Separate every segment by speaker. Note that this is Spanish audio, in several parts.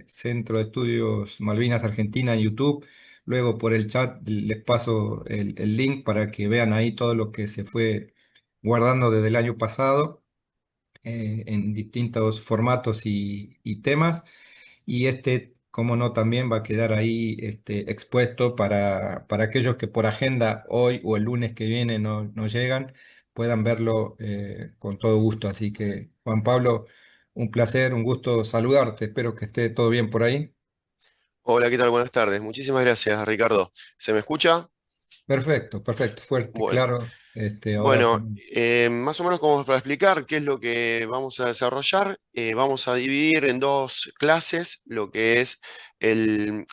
Speaker 1: Centro de Estudios Malvinas Argentina en YouTube. Luego por el chat les paso el link para que vean ahí todo lo que se fue guardando desde el año pasado en distintos formatos y temas. Y este, como no, también va a quedar ahí expuesto para aquellos que por agenda hoy o el lunes que viene no llegan, puedan verlo con todo gusto. Así que, Juan Pablo, un placer, un gusto saludarte. Espero que esté todo bien por ahí.
Speaker 2: Hola, ¿qué tal? Buenas tardes. Muchísimas gracias, Ricardo. ¿Se me escucha?
Speaker 1: Perfecto, perfecto, fuerte,
Speaker 2: Bueno,
Speaker 1: claro. Ahora
Speaker 2: bueno,
Speaker 1: con...
Speaker 2: más o menos como para explicar qué es lo que vamos a desarrollar, vamos a dividir en dos clases lo que es el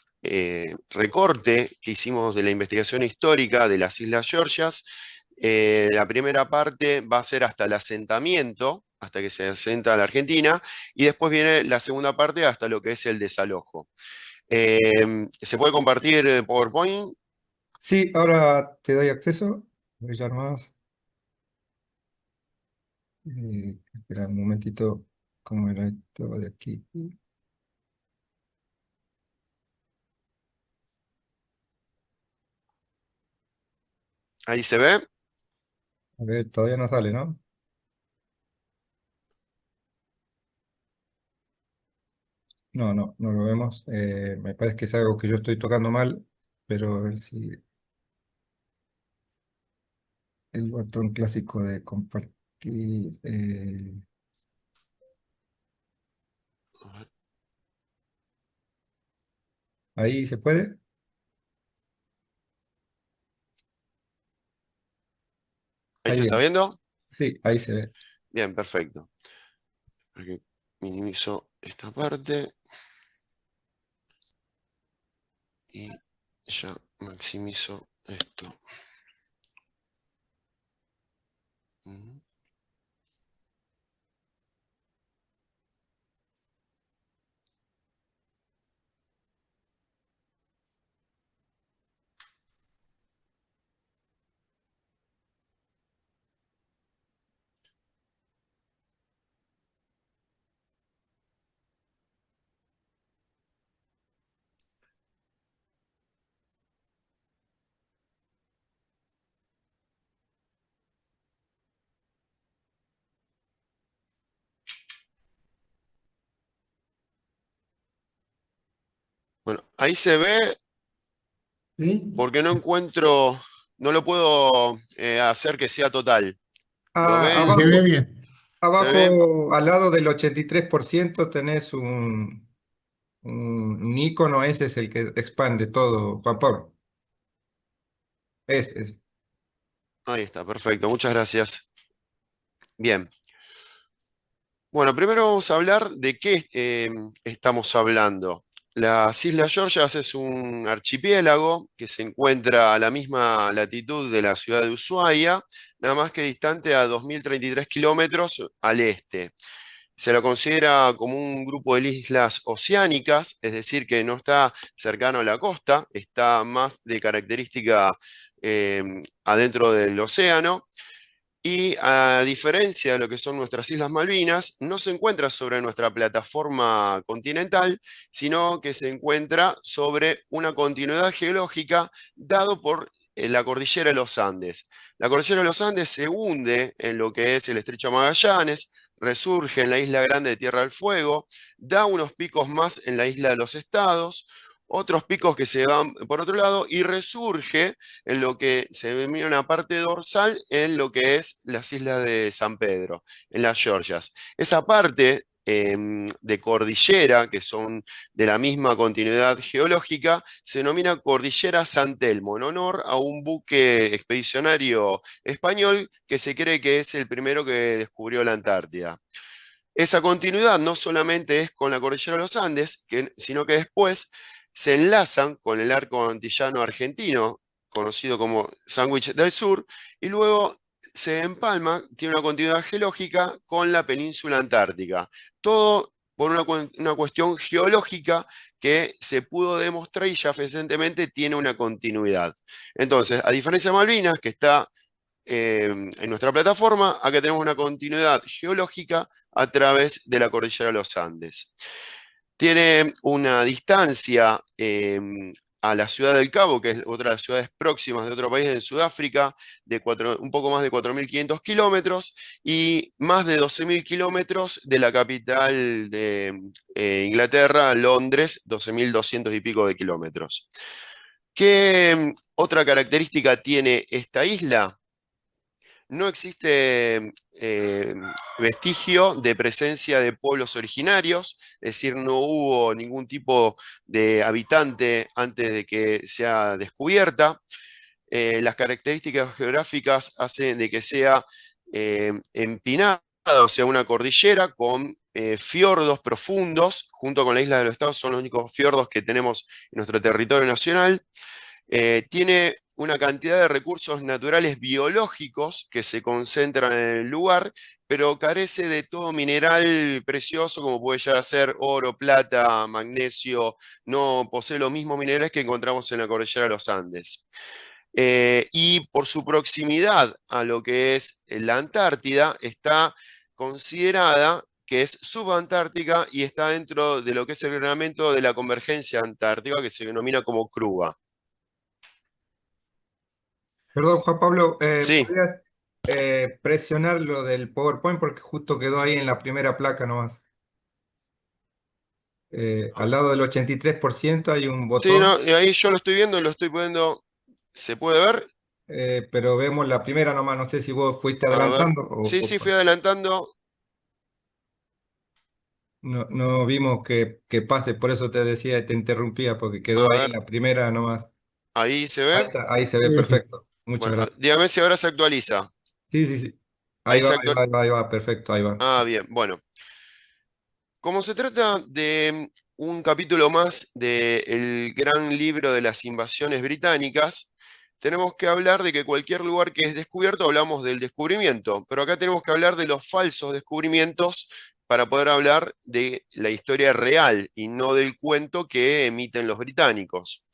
Speaker 2: recorte que hicimos de la investigación histórica de las Islas Georgias. La primera parte va a ser hasta el asentamiento, hasta que se asenta la Argentina, y después viene la segunda parte hasta lo que es el desalojo. ¿Se puede compartir PowerPoint?
Speaker 1: Sí, ahora te doy acceso. Voy ya nomás. Espera un momentito, ¿cómo era esto de aquí?
Speaker 2: Ahí se ve.
Speaker 1: A ver, todavía no sale, ¿no? No lo vemos. Me parece que es algo que yo estoy tocando mal, pero a ver si el botón clásico de compartir. Ahí se puede.
Speaker 2: Ahí se
Speaker 1: Ahí,
Speaker 2: está viendo.
Speaker 1: sí, ahí se ve.
Speaker 2: Bien, perfecto. Porque minimizo esta parte y ya maximizo esto. Mm. Bueno, ahí se ve
Speaker 1: ¿Sí?
Speaker 2: porque no encuentro, no lo puedo hacer que sea total. ¿Lo
Speaker 1: Ah,
Speaker 2: ven?
Speaker 3: Se ve
Speaker 1: abajo,
Speaker 3: bien.
Speaker 2: ¿Se ve?
Speaker 1: abajo, al lado del 83% tenés un icono, ese es el que expande todo, Juan Pablo. Es.
Speaker 2: Ahí está, perfecto. Muchas gracias. Bien. Bueno, primero vamos a hablar de qué estamos hablando. Las Islas Georgias es un archipiélago que se encuentra a la misma latitud de la ciudad de Ushuaia, nada más que distante a 2033 kilómetros al este. Se lo considera como un grupo de islas oceánicas, es decir, que no está cercano a la costa, está más de característica eh, adentro del océano. Y a diferencia de lo que son nuestras Islas Malvinas, no se encuentra sobre nuestra plataforma continental, sino que se encuentra sobre una continuidad geológica dado por la cordillera de los Andes. La cordillera de los Andes se hunde en lo que es el Estrecho de Magallanes, resurge en la Isla Grande de Tierra del Fuego, da unos picos más en la Isla de los Estados, otros picos que se van por otro lado y resurge en lo que se denomina una parte dorsal en lo que es las islas de San Pedro, en las Georgias. Esa parte de cordillera, que son de la misma continuidad geológica, se denomina Cordillera San Telmo, en honor a un buque expedicionario español que se cree que es el primero que descubrió la Antártida. Esa continuidad no solamente es con la cordillera de los Andes, sino que después se enlazan con el arco antillano argentino, conocido como Sándwich del Sur, y luego se empalma, tiene una continuidad geológica con la península antártica. Todo por una cuestión geológica que se pudo demostrar y ya fehacientemente tiene una continuidad. Entonces, a diferencia de Malvinas, que está en nuestra plataforma, acá tenemos una continuidad geológica a través de la cordillera de los Andes. Tiene una distancia a la ciudad del Cabo, que es otra de las ciudades próximas de otro país en Sudáfrica, de un poco más de 4.500 kilómetros y más de 12.000 kilómetros de la capital de Inglaterra, Londres, 12.200 y pico de kilómetros. ¿Qué otra característica tiene esta isla? No existe vestigio de presencia de pueblos originarios, es decir, no hubo ningún tipo de habitante antes de que sea descubierta. Las características geográficas hacen de que sea empinada, o sea, una cordillera con fiordos profundos, junto con la isla de los Estados, son los únicos fiordos que tenemos en nuestro territorio nacional. Tiene una cantidad de recursos naturales biológicos que se concentran en el lugar, pero carece de todo mineral precioso como puede llegar a ser oro, plata, magnesio, no posee los mismos minerales que encontramos en la cordillera de los Andes. Y por su proximidad a lo que es la Antártida, está considerada que es subantártica y está dentro de lo que es el reglamento de la convergencia antártica, que se denomina como CRUA.
Speaker 1: Perdón, Juan Pablo,
Speaker 2: Sí,
Speaker 1: ¿podrías presionar lo del PowerPoint porque justo quedó ahí en la primera placa nomás? Al lado del 83% hay un
Speaker 2: sí,
Speaker 1: botón,
Speaker 2: no, ahí yo lo estoy viendo, lo estoy poniendo, ¿se puede ver?
Speaker 1: pero vemos la primera nomás. No sé si vos fuiste
Speaker 2: A ver,
Speaker 1: adelantando
Speaker 2: sí, sí, fui adelantando,
Speaker 1: no vimos que pase, por eso te decía y te interrumpía, porque
Speaker 2: a
Speaker 1: quedó ahí en
Speaker 2: ver,
Speaker 1: la primera nomás.
Speaker 2: ahí se
Speaker 1: Ahí
Speaker 2: ve.
Speaker 1: está, ahí se ve
Speaker 3: Ujú.
Speaker 1: perfecto. Muchas
Speaker 2: Bueno,
Speaker 1: gracias.
Speaker 2: dígame si ahora se actualiza.
Speaker 1: Sí, sí, sí. Ahí
Speaker 2: Ahí
Speaker 1: va,
Speaker 2: se
Speaker 1: ahí va,
Speaker 2: actualiza.
Speaker 1: ahí va, ahí va, perfecto, ahí va.
Speaker 2: Ah, bien, bueno. Como se trata de un capítulo más del gran libro de las invasiones británicas, tenemos que hablar de que cualquier lugar que es descubierto, hablamos del descubrimiento, pero acá tenemos que hablar de los falsos descubrimientos para poder hablar de la historia real y no del cuento que emiten los británicos.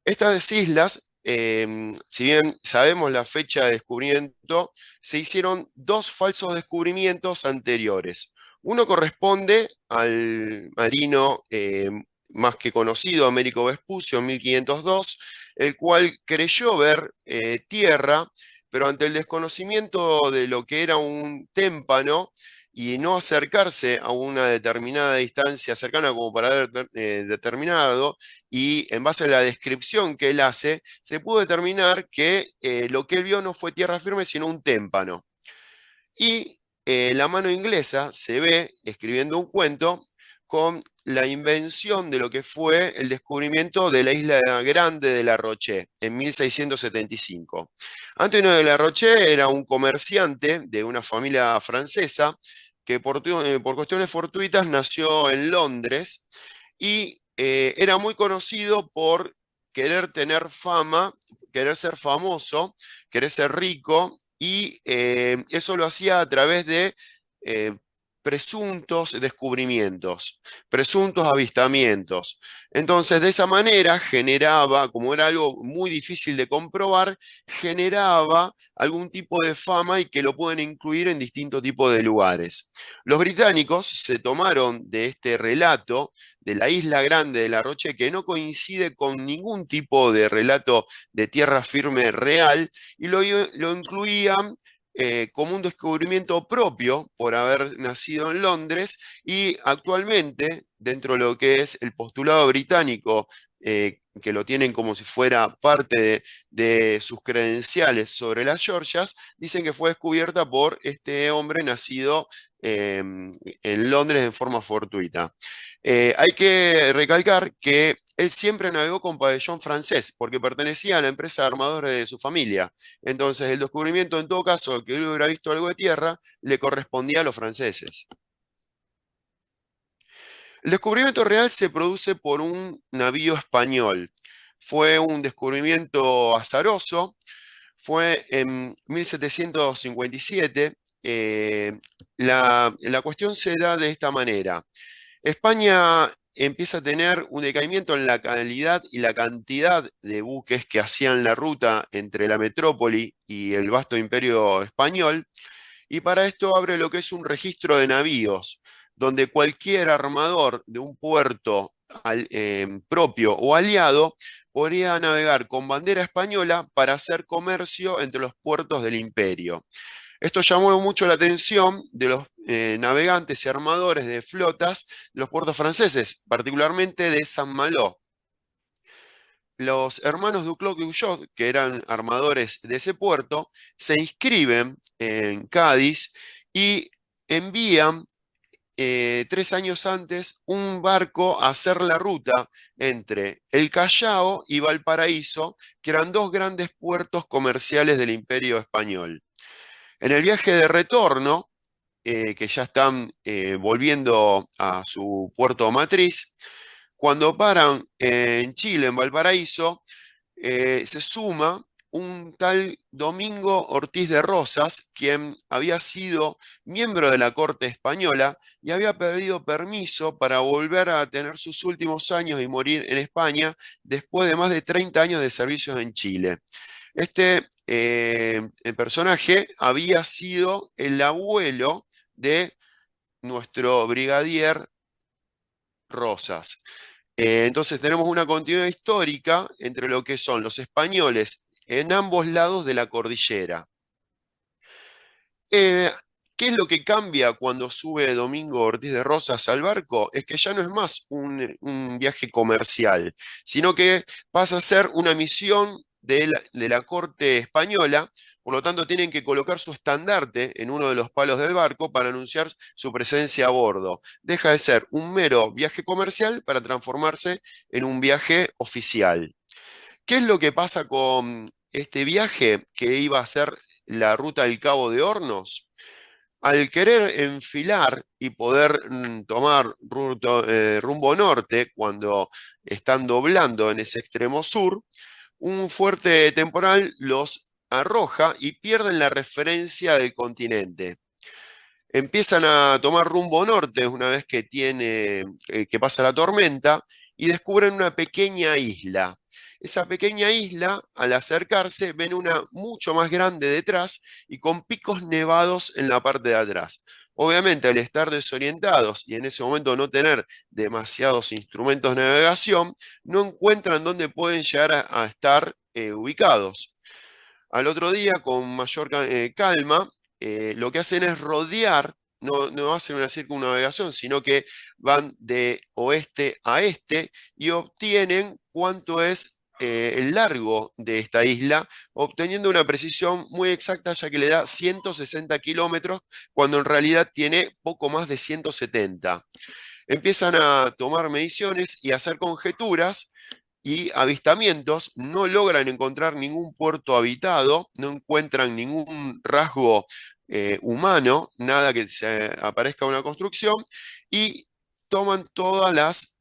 Speaker 2: Estas islas, si bien sabemos la fecha de descubrimiento, se hicieron dos falsos descubrimientos anteriores. Uno corresponde al marino más que conocido, Américo Vespucio, en 1502, el cual creyó ver tierra, pero ante el desconocimiento de lo que era un témpano y no acercarse a una determinada distancia cercana como para haber determinado, y en base a la descripción que él hace, se pudo determinar que lo que él vio no fue tierra firme, sino un témpano. Y la mano inglesa se ve escribiendo un cuento con la invención de lo que fue el descubrimiento de la isla grande de La Roche en 1675. Antonio de La Roche era un comerciante de una familia francesa que por cuestiones fortuitas nació en Londres y era muy conocido por querer tener fama, querer ser famoso, querer ser rico, y eso lo hacía a través de eh, presuntos descubrimientos, presuntos avistamientos. Entonces, de esa manera generaba, como era algo muy difícil de comprobar, generaba algún tipo de fama y que lo pueden incluir en distintos tipos de lugares. Los británicos se tomaron de este relato de la isla grande de La Roche, que no coincide con ningún tipo de relato de tierra firme real, y lo incluían como un descubrimiento propio por haber nacido en Londres, y actualmente, dentro de lo que es el postulado británico, que lo tienen como si fuera parte de sus credenciales sobre las Georgias, dicen que fue descubierta por este hombre nacido en Londres en forma fortuita. Hay que recalcar que él siempre navegó con pabellón francés porque pertenecía a la empresa de armadores de su familia. Entonces, el descubrimiento, en todo caso, que él hubiera visto algo de tierra, le correspondía a los franceses. El descubrimiento real se produce por un navío español. Fue un descubrimiento azaroso. Fue en 1757. La cuestión se da de esta manera. España empieza a tener un decaimiento en la calidad y la cantidad de buques que hacían la ruta entre la metrópoli y el vasto imperio español, y para esto abre lo que es un registro de navíos, donde cualquier armador de un puerto propio o aliado podría navegar con bandera española para hacer comercio entre los puertos del imperio. Esto llamó mucho la atención de los navegantes y armadores de flotas de los puertos franceses, particularmente de Saint-Malo. Los hermanos Duclos de Guyot, que eran armadores de ese puerto, se inscriben en Cádiz y envían 3 años antes un barco a hacer la ruta entre el Callao y Valparaíso, que eran dos grandes puertos comerciales del Imperio Español. En el viaje de retorno, que ya están volviendo a su puerto matriz, cuando paran en Chile, en Valparaíso, se suma un tal Domingo Ortiz de Rosas, quien había sido miembro de la corte española y había pedido permiso para volver a tener sus últimos años y morir en España después de más de 30 años de servicios en Chile. Este el personaje había sido el abuelo de nuestro brigadier Rosas. Entonces tenemos una continuidad histórica entre lo que son los españoles en ambos lados de la cordillera. Eh, ¿Qué es lo que cambia cuando sube Domingo Ortiz de Rosas al barco? Es que ya no es más un viaje comercial, sino que pasa a ser una misión de la corte española. Por lo tanto, tienen que colocar su estandarte en uno de los palos del barco para anunciar su presencia a bordo. Deja de ser un mero viaje comercial para transformarse en un viaje oficial. ¿Qué es lo que pasa con este viaje que iba a ser la ruta del Cabo de Hornos? Al querer enfilar y poder tomar rumbo norte, cuando están doblando en ese extremo sur, un fuerte temporal los arroja y pierden la referencia del continente. Empiezan a tomar rumbo norte una vez que pasa la tormenta y descubren una pequeña isla. Esa pequeña isla, al acercarse, ven una mucho más grande detrás y con picos nevados en la parte de atrás. Obviamente, al estar desorientados y en ese momento no tener demasiados instrumentos de navegación, no encuentran dónde pueden llegar a estar ubicados. Al otro día, con mayor calma, lo que hacen es rodear, no hacen una circunnavegación, sino que van de oeste a este y obtienen cuánto es el largo de esta isla, obteniendo una precisión muy exacta, ya que le da 160 kilómetros, cuando en realidad tiene poco más de 170. Empiezan a tomar mediciones y a hacer conjeturas y avistamientos, no logran encontrar ningún puerto habitado, no encuentran ningún rasgo humano, nada que se aparezca una construcción, y toman todas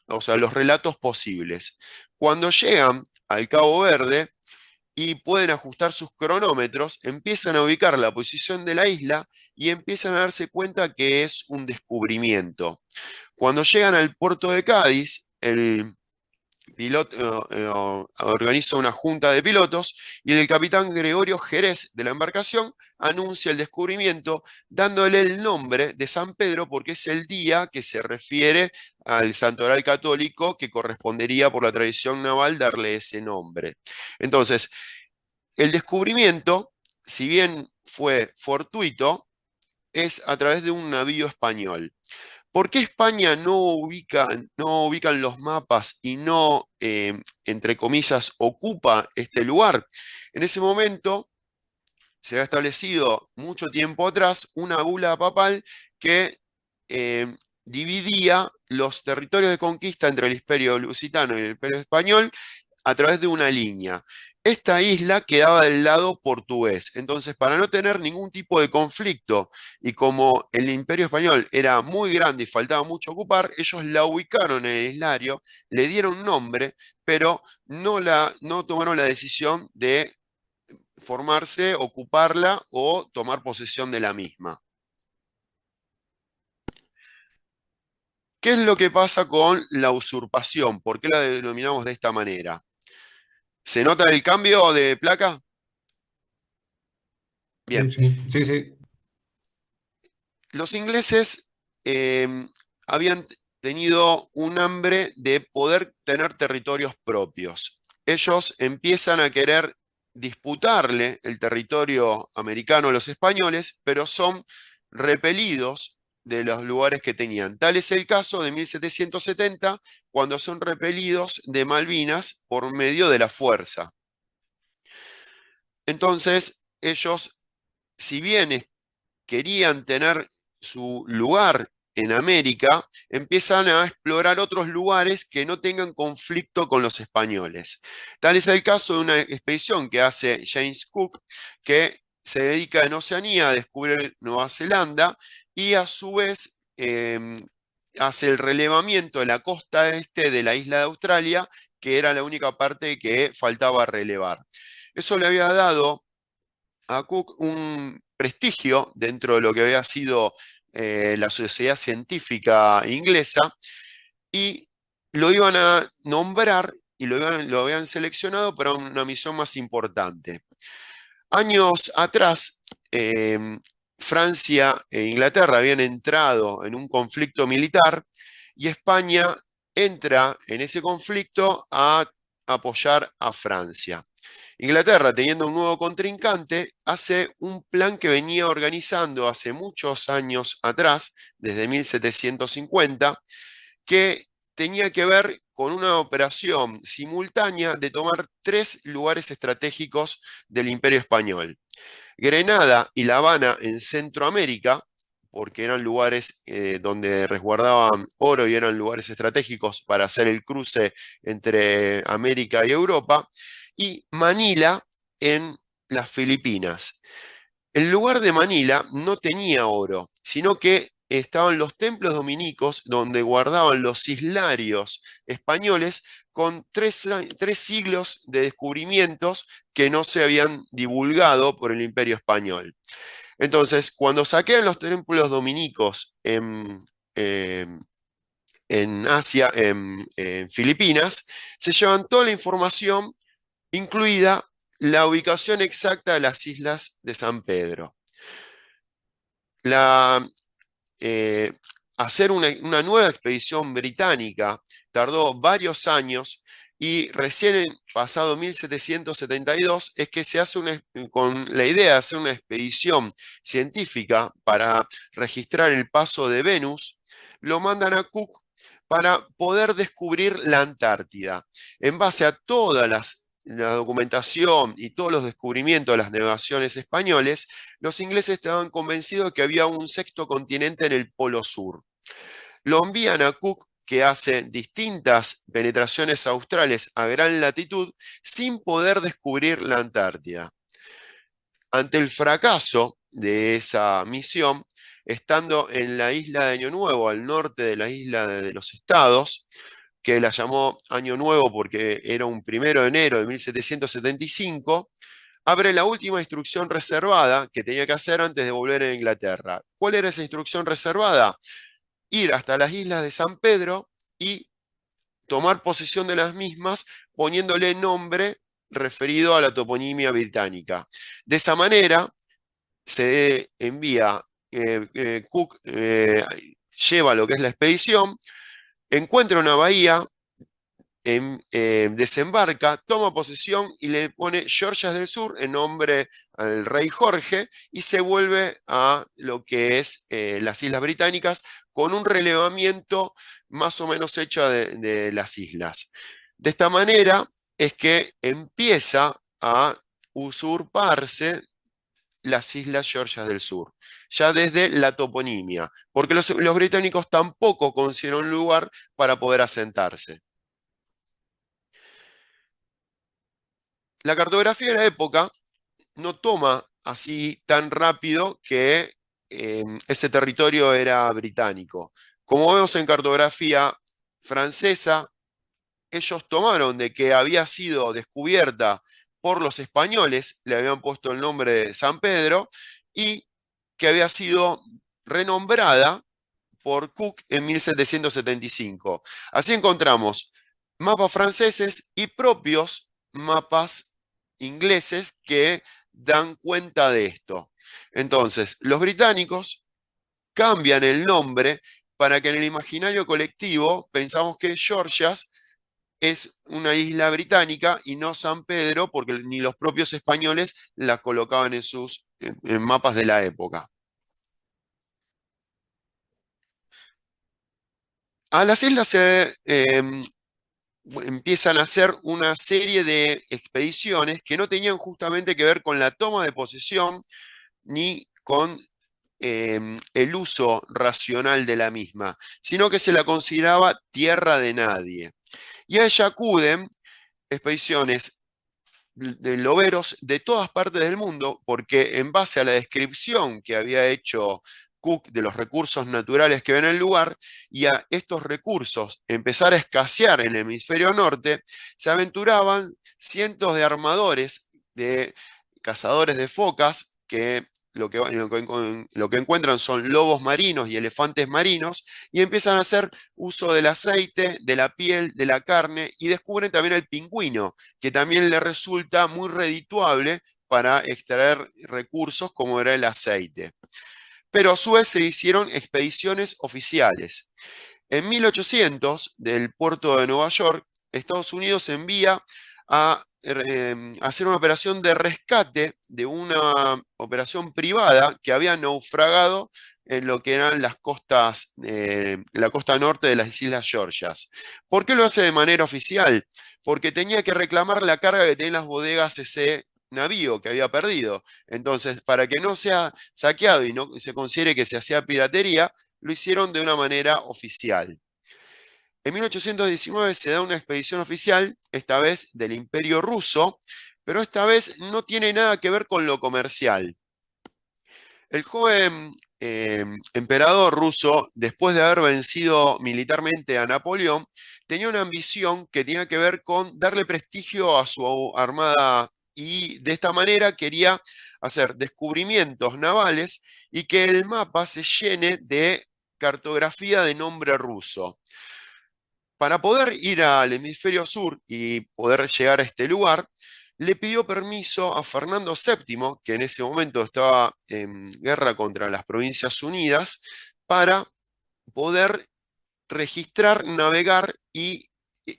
Speaker 2: o sea, los relatos posibles. Cuando llegan al Cabo Verde y pueden ajustar sus cronómetros, empiezan a ubicar la posición de la isla y empiezan a darse cuenta que es un descubrimiento. Cuando llegan al puerto de Cádiz, el piloto organiza una junta de pilotos y el capitán Gregorio Jerez de la embarcación anuncia el descubrimiento dándole el nombre de San Pedro porque es el día que se refiere al santoral católico que correspondería por la tradición naval darle ese nombre. Entonces, el descubrimiento, si bien fue fortuito, es a través de un navío español. ¿Por qué España no ubican los mapas y no, entre comillas, ocupa este lugar? En ese momento se ha establecido mucho tiempo atrás una bula papal que eh, dividía los territorios de conquista entre el Imperio Lusitano y el Imperio Español a través de una línea. Esta isla quedaba del lado portugués, entonces para no tener ningún tipo de conflicto y como el Imperio Español era muy grande y faltaba mucho ocupar, ellos la ubicaron en el islario, le dieron nombre, pero no tomaron la decisión de formarse, ocuparla o tomar posesión de la misma. ¿Qué es lo que pasa con la usurpación? ¿Por qué la denominamos de esta manera? ¿Se nota el cambio de placa? Bien.
Speaker 1: Sí, sí, sí, sí.
Speaker 2: Los ingleses habían tenido un hambre de poder tener territorios propios. Ellos empiezan a querer disputarle el territorio americano a los españoles, pero son repelidos de los lugares que tenían. Tal es el caso de 1770, cuando son repelidos de Malvinas por medio de la fuerza. Entonces, ellos, si bien querían tener su lugar en América, empiezan a explorar otros lugares que no tengan conflicto con los españoles. Tal es el caso de una expedición que hace James Cook, que se dedica en Oceanía a descubrir Nueva Zelanda y a su vez hace el relevamiento de la costa este de la isla de Australia, que era la única parte que faltaba relevar. Eso le había dado a Cook un prestigio dentro de lo que había sido la sociedad científica inglesa, y lo iban a nombrar y lo habían seleccionado para una misión más importante. Años atrás, Francia e Inglaterra habían entrado en un conflicto militar y España entra en ese conflicto a apoyar a Francia. Inglaterra, teniendo un nuevo contrincante, hace un plan que venía organizando hace muchos años atrás, desde 1750, que tenía que ver con una operación simultánea de tomar 3 lugares estratégicos del Imperio Español: Grenada y La Habana en Centroamérica, porque eran lugares donde resguardaban oro y eran lugares estratégicos para hacer el cruce entre América y Europa, y Manila en las Filipinas. El lugar de Manila no tenía oro, sino que estaban los templos dominicos donde guardaban los islarios españoles con 3 siglos de descubrimientos que no se habían divulgado por el Imperio Español. Entonces, cuando saquean los templos dominicos en Asia, en Filipinas, se llevan toda la información, incluida la ubicación exacta de las islas de San Pedro. Eh, Hacer una nueva expedición británica tardó varios años, y recién pasado 1772 es que se hace con la idea de hacer una expedición científica para registrar el paso de Venus. Lo mandan a Cook para poder descubrir la Antártida. En base a toda la documentación y todos los descubrimientos de las navegaciones españoles, los ingleses estaban convencidos de que había un sexto continente en el Polo Sur. Lo envían a Cook, que hace distintas penetraciones australes a gran latitud sin poder descubrir la Antártida. Ante el fracaso de esa misión, estando en la isla de Año Nuevo, al norte de la isla de los Estados, que la llamó Año Nuevo porque era un 1 de enero de 1775, abre la última instrucción reservada que tenía que hacer antes de volver a Inglaterra. ¿Cuál era esa instrucción reservada? Ir hasta las islas de San Pedro y tomar posesión de las mismas, poniéndole nombre referido a la toponimia británica. De esa manera se envía, Cook lleva lo que es la expedición, encuentra una bahía, desembarca, toma posesión y le pone Georgias del Sur en nombre al rey Jorge, y se vuelve a lo que es las Islas Británicas con un relevamiento más o menos hecho de las islas. De esta manera es que empieza a usurparse las Islas Georgias del Sur, ya desde la toponimia, porque los británicos tampoco consiguieron un lugar para poder asentarse. La cartografía de la época no toma así tan rápido que ese territorio era británico. Como vemos en cartografía francesa, ellos tomaron de que había sido descubierta por los españoles, le habían puesto el nombre de San Pedro, y que había sido renombrada por Cook en 1775. Así encontramos mapas franceses y propios mapas ingleses que dan cuenta de esto. Entonces, los británicos cambian el nombre para que en el imaginario colectivo pensamos que Georgias es una isla británica y no San Pedro, porque ni los propios españoles la colocaban en sus en mapas de la época. A las islas se empiezan a hacer una serie de expediciones que no tenían justamente que ver con la toma de posesión ni con el uso racional de la misma, sino que se la consideraba tierra de nadie. Y a ella acuden expediciones de loberos de todas partes del mundo, porque en base a la descripción que había hecho Cook de los recursos naturales que ven en el lugar y a estos recursos empezar a escasear en el hemisferio norte, se aventuraban cientos de armadores, de cazadores de focas que lo que encuentran son lobos marinos y elefantes marinos y empiezan a hacer uso del aceite, de la piel, de la carne y descubren también el pingüino, que también le resulta muy redituable para extraer recursos como era el aceite. Pero a su vez se hicieron expediciones oficiales. En 1800, del puerto de Nueva York, Estados Unidos envía a hacer una operación de rescate de una operación privada que había naufragado en lo que eran las costas, la costa norte de las Islas Georgias. ¿Por qué lo hace de manera oficial? Porque tenía que reclamar la carga que tenían las bodegas ese navío que había perdido. Entonces, para que no sea saqueado y no se considere que se hacía piratería, lo hicieron de una manera oficial. En 1819 se da una expedición oficial, esta vez del Imperio Ruso, pero esta vez no tiene nada que ver con lo comercial. El joven emperador ruso, después de haber vencido militarmente a Napoleón, tenía una ambición que tenía que ver con darle prestigio a su armada y de esta manera quería hacer descubrimientos navales y que el mapa se llene de cartografía de nombre ruso. Para poder ir al hemisferio sur y poder llegar a este lugar, le pidió permiso a Fernando VII, que en ese momento estaba en guerra contra las Provincias Unidas, para poder registrar, navegar y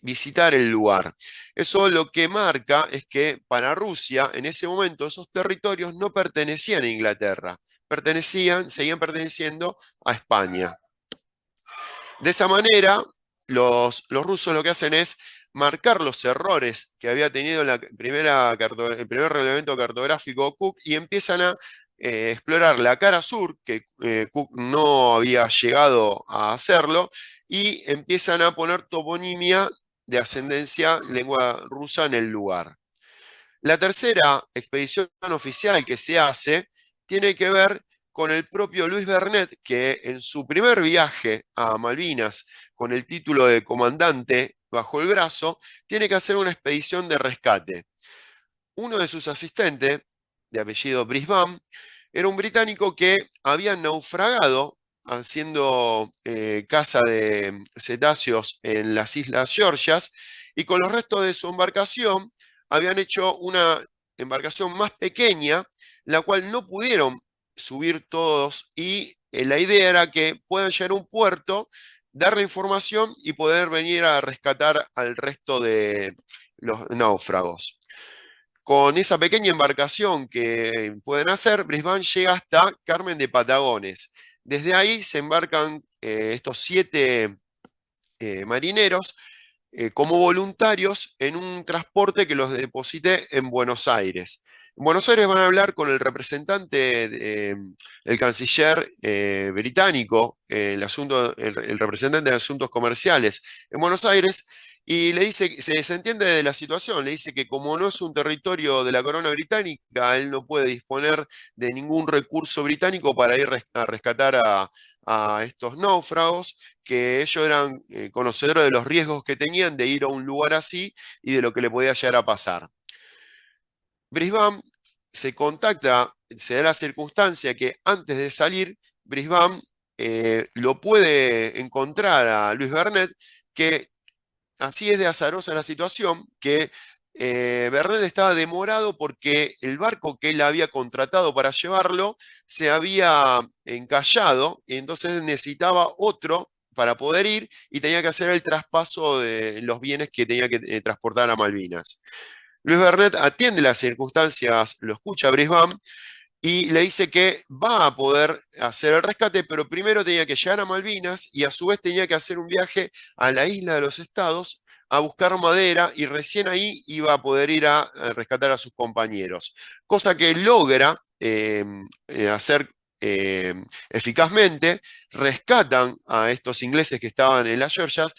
Speaker 2: visitar el lugar. Eso lo que marca es que para Rusia, en ese momento, esos territorios no pertenecían a Inglaterra, seguían perteneciendo a España. De esa manera, los rusos lo que hacen es marcar los errores que había tenido en el primer relevamiento cartográfico Cook y empiezan a explorar la cara sur, que Cook no había llegado a hacerlo, y empiezan a poner toponimia de ascendencia lengua rusa en el lugar. La tercera expedición oficial que se hace tiene que ver con el propio Luis Bernet, que en su primer viaje a Malvinas, con el título de comandante bajo el brazo, tiene que hacer una expedición de rescate. Uno de sus asistentes, de apellido Brisbane, era un británico que había naufragado haciendo caza de cetáceos en las Islas Georgias y con los restos de su embarcación habían hecho una embarcación más pequeña, la cual no pudieron subir todos y la idea era que puedan llegar a un puerto, dar la información y poder venir a rescatar al resto de los náufragos. Con esa pequeña embarcación que pueden hacer, Brisbane llega hasta Carmen de Patagones. Desde ahí se embarcan estos 7 marineros como voluntarios en un transporte que los deposite en Buenos Aires. En Buenos Aires van a hablar con el representante, el canciller británico, el representante de asuntos comerciales en Buenos Aires, y le dice, se entiende de la situación, le dice que como no es un territorio de la corona británica, él no puede disponer de ningún recurso británico para ir a rescatar a estos náufragos, que ellos eran conocedores de los riesgos que tenían de ir a un lugar así y de lo que le podía llegar a pasar. Brisbane se contacta, se da la circunstancia que antes de salir, Brisbane lo puede encontrar a Luis Bernet, que así es de azarosa la situación, que Vernet estaba demorado porque el barco que él había contratado para llevarlo se había encallado y entonces necesitaba otro para poder ir y tenía que hacer el traspaso de los bienes que tenía que transportar a Malvinas. Luis Vernet atiende las circunstancias, lo escucha a Brisbane y le dice que va a poder hacer el rescate, pero primero tenía que llegar a Malvinas y a su vez tenía que hacer un viaje a la isla de los Estados a buscar madera y recién ahí iba a poder ir a rescatar a sus compañeros. Cosa que logra hacer eh, eficazmente, rescatan a estos ingleses que estaban en las Georgias,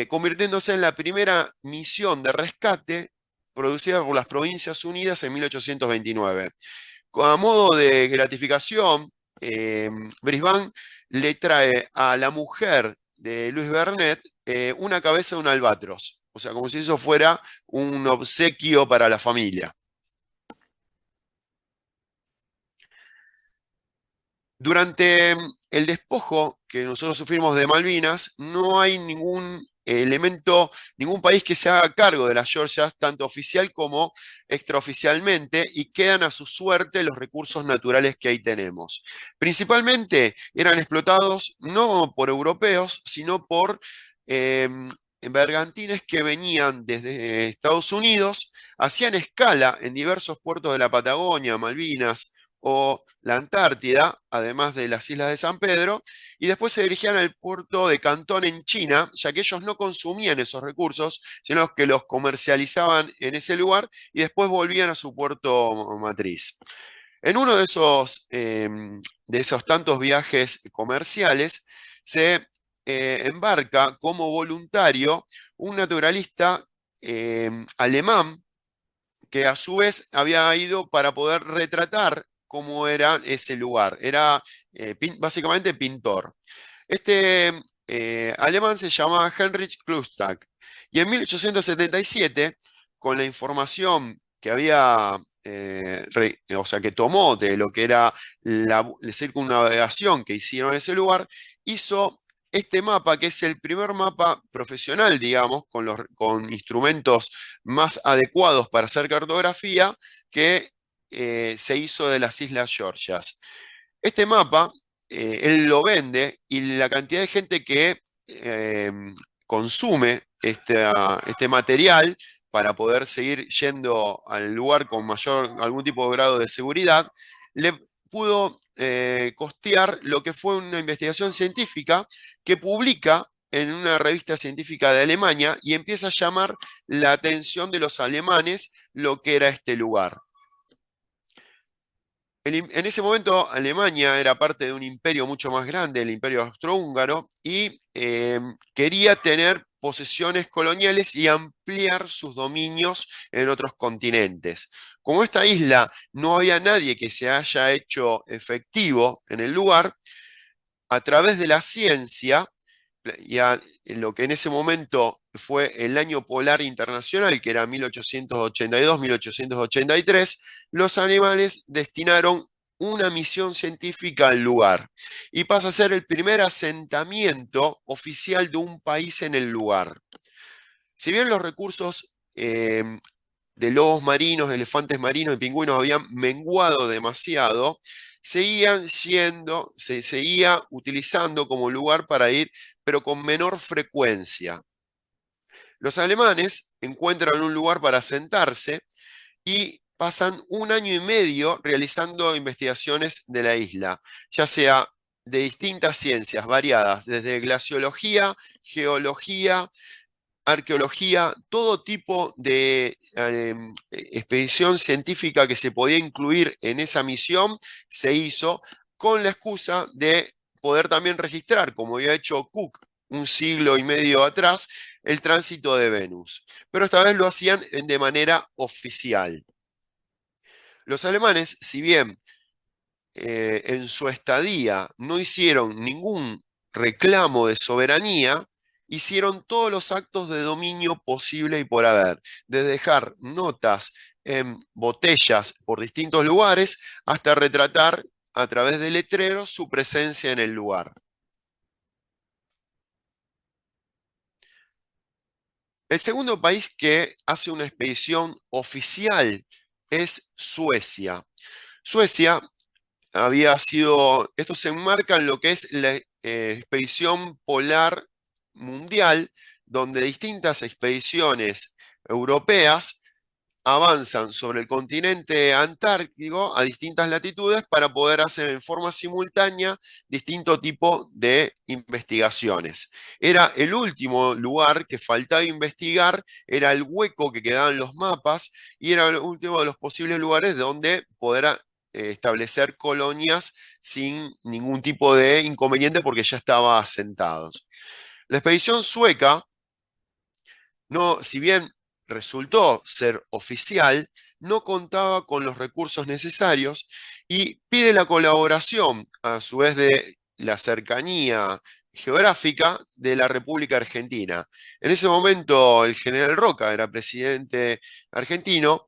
Speaker 2: convirtiéndose en la primera misión de rescate producida por las Provincias Unidas en 1829. A modo de gratificación, Brisbane le trae a la mujer de Luis Bernet una cabeza de un albatros, o sea, como si eso fuera un obsequio para la familia. Durante el despojo que nosotros sufrimos de Malvinas, no hay ningún elemento, ningún país que se haga cargo de las Georgias, tanto oficial como extraoficialmente, y quedan a su suerte los recursos naturales que ahí tenemos. Principalmente eran explotados no por europeos, sino por eh, bergantines que venían desde Estados Unidos, hacían escala en diversos puertos de la Patagonia, Malvinas, o la Antártida, además de las islas de San Pedro, y después se dirigían al puerto de Cantón en China, ya que ellos no consumían esos recursos, sino que los comercializaban en ese lugar y después volvían a su puerto matriz. En uno de esos tantos viajes comerciales se embarca como voluntario un naturalista alemán que a su vez había ido para poder retratar cómo era ese lugar. Era básicamente pintor. Este alemán se llamaba Heinrich Klustag. Y en 1877, con la información que había, o sea, que tomó de lo que era la circunnavegación que hicieron en ese lugar, hizo este mapa, que es el primer mapa profesional, digamos, con instrumentos más adecuados para hacer cartografía, que se hizo de las Islas Georgias. Este mapa, él lo vende y la cantidad de gente que eh, consume este material para poder seguir yendo al lugar con algún tipo de grado de seguridad, le pudo costear lo que fue una investigación científica que publica en una revista científica de Alemania y empieza a llamar la atención de los alemanes lo que era este lugar. En ese momento Alemania era parte de un imperio mucho más grande, el imperio austrohúngaro, y quería tener posesiones coloniales y ampliar sus dominios en otros continentes. Como esta isla no había nadie que se haya hecho efectivo en el lugar, a través de la ciencia, en lo que en ese momento fue el año polar internacional, que era 1882-1883, los animales destinaron una misión científica al lugar y pasa a ser el primer asentamiento oficial de un país en el lugar. Si bien los recursos de lobos marinos, elefantes marinos y pingüinos habían menguado demasiado, se seguía utilizando como lugar para ir, pero con menor frecuencia. Los alemanes encuentran un lugar para sentarse y pasan un año y medio realizando investigaciones de la isla, ya sea de distintas ciencias variadas, desde glaciología, geología, arqueología, todo tipo de expedición científica que se podía incluir en esa misión se hizo con la excusa de poder también registrar, como había hecho Cook un siglo y medio atrás, el tránsito de Venus. Pero esta vez lo hacían de manera oficial. Los alemanes, si bien en su estadía no hicieron ningún reclamo de soberanía, hicieron todos los actos de dominio posible y por haber, desde dejar notas en botellas por distintos lugares hasta retratar a través de letreros su presencia en el lugar. El segundo país que hace una expedición oficial es Suecia. Suecia había sido, esto se enmarca en lo que es la expedición polar mundial, donde distintas expediciones europeas avanzan sobre el continente antártico a distintas latitudes para poder hacer en forma simultánea distinto tipo de investigaciones. Era el último lugar que faltaba investigar, era el hueco que quedaba en los mapas y era el último de los posibles lugares donde poder establecer colonias sin ningún tipo de inconveniente porque ya estaba asentados. La expedición sueca no, si bien resultó ser oficial, no contaba con los recursos necesarios y pide la colaboración, a su vez de la cercanía geográfica de la República Argentina. En ese momento el general Roca era presidente argentino,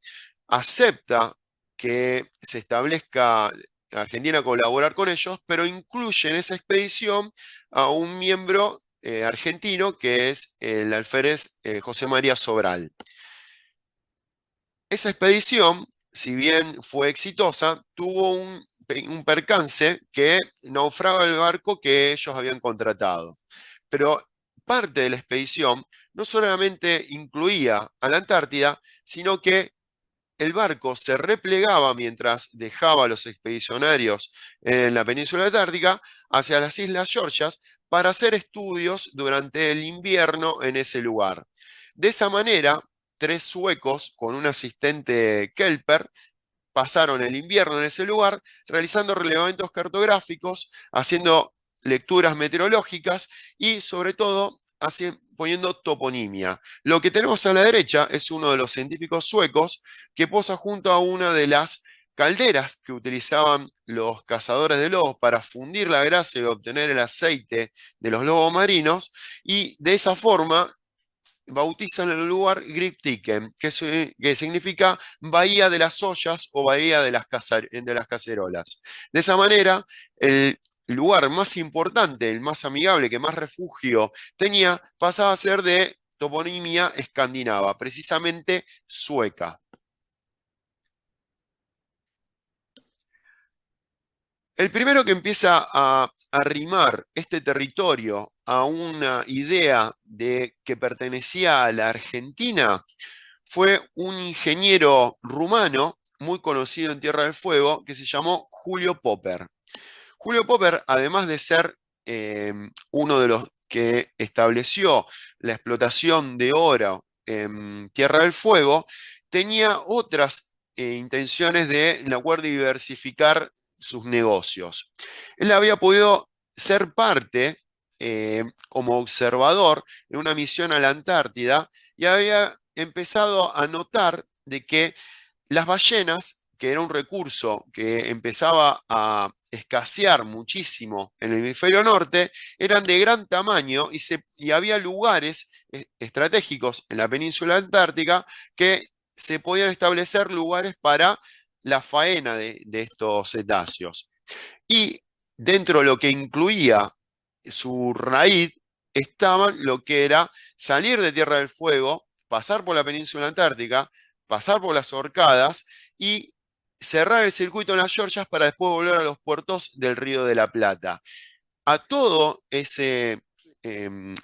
Speaker 2: acepta que se establezca Argentina a colaborar con ellos, pero incluye en esa expedición a un miembro argentino que es el alférez José María Sobral. Esa expedición, si bien fue exitosa, tuvo un percance que naufraga el barco que ellos habían contratado. Pero parte de la expedición no solamente incluía a la Antártida, sino que el barco se replegaba mientras dejaba a los expedicionarios en la península antártica hacia las Islas Georgias para hacer estudios durante el invierno en ese lugar. De esa manera, tres suecos con un asistente Kelper pasaron el invierno en ese lugar realizando relevamientos cartográficos, haciendo lecturas meteorológicas y sobre todo poniendo toponimia. Lo que tenemos a la derecha es uno de los científicos suecos que posa junto a una de las calderas que utilizaban los cazadores de lobos para fundir la grasa y obtener el aceite de los lobos marinos, y de esa forma bautizan el lugar Griptiken, que significa bahía de las ollas o bahía de las cacerolas. De esa manera, el lugar más importante, el más amigable, que más refugio tenía, pasaba a ser de toponimia escandinava, precisamente sueca. El primero que empieza a arrimar este territorio a una idea de que pertenecía a la Argentina fue un ingeniero rumano muy conocido en Tierra del Fuego que se llamó Julio Popper. Julio Popper, además de ser uno de los que estableció la explotación de oro en Tierra del Fuego, tenía otras intenciones de, en la cual diversificar sus negocios. Él había podido ser parte como observador en una misión a la Antártida y había empezado a notar de que las ballenas, que era un recurso que empezaba a escasear muchísimo en el hemisferio norte, eran de gran tamaño y había lugares estratégicos en la península antártica que se podían establecer lugares para la faena de estos cetáceos. Y dentro de lo que incluía su raíz estaban lo que era salir de Tierra del Fuego, pasar por la península antártica, pasar por las Orcadas y cerrar el circuito en las Georgias para después volver a los puertos del Río de la Plata. A todo ese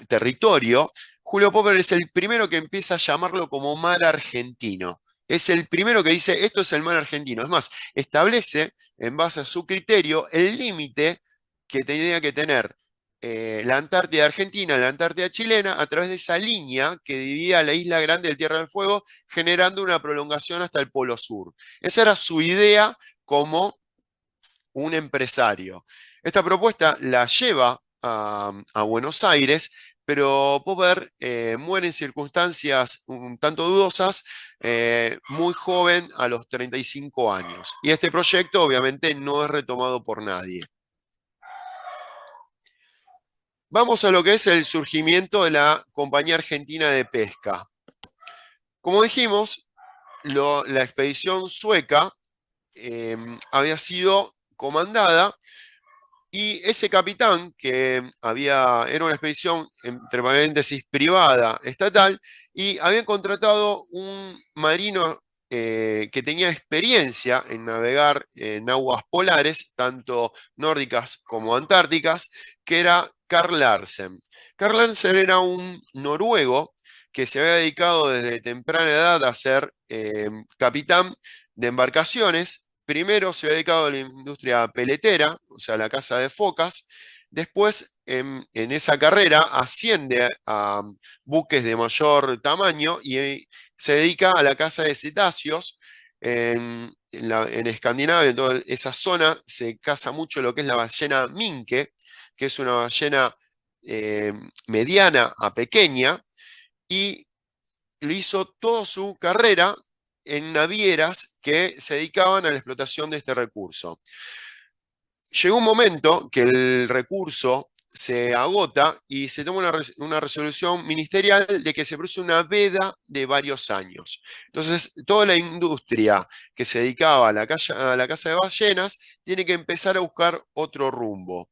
Speaker 2: territorio, Julio Popper es el primero que empieza a llamarlo como mar argentino. Es el primero que dice, esto es el mar argentino. Es más, establece, en base a su criterio, el límite que tenía que tener la Antártida Argentina, la Antártida chilena, a través de esa línea que dividía la isla Grande del Tierra del Fuego, generando una prolongación hasta el Polo Sur. Esa era su idea como un empresario. Esta propuesta la lleva a Buenos Aires, pero Popper muere en circunstancias un tanto dudosas, muy joven, a los 35 años. Y este proyecto obviamente no es retomado por nadie. Vamos a lo que es el surgimiento de la Compañía Argentina de Pesca. Como dijimos, la expedición sueca había sido comandada Y ese capitán, era una expedición, entre paréntesis, privada, estatal, y habían contratado un marino que tenía experiencia en navegar en aguas polares, tanto nórdicas como antárticas, que era Karl Larsen. Karl Larsen era un noruego que se había dedicado desde temprana edad a ser capitán de embarcaciones. Primero se había dedicado a la industria peletera, o sea, la caza de focas. Después, en esa carrera, asciende a buques de mayor tamaño y se dedica a la caza de cetáceos. En Escandinavia, en toda esa zona, se caza mucho lo que es la ballena minke, que es una ballena eh, mediana a pequeña, y lo hizo toda su carrera en navieras que se dedicaban a la explotación de este recurso. Llegó un momento que el recurso se agota y se toma una resolución ministerial de que se produce una veda de varios años. Entonces, toda la industria que se dedicaba a la caza de ballenas tiene que empezar a buscar otro rumbo.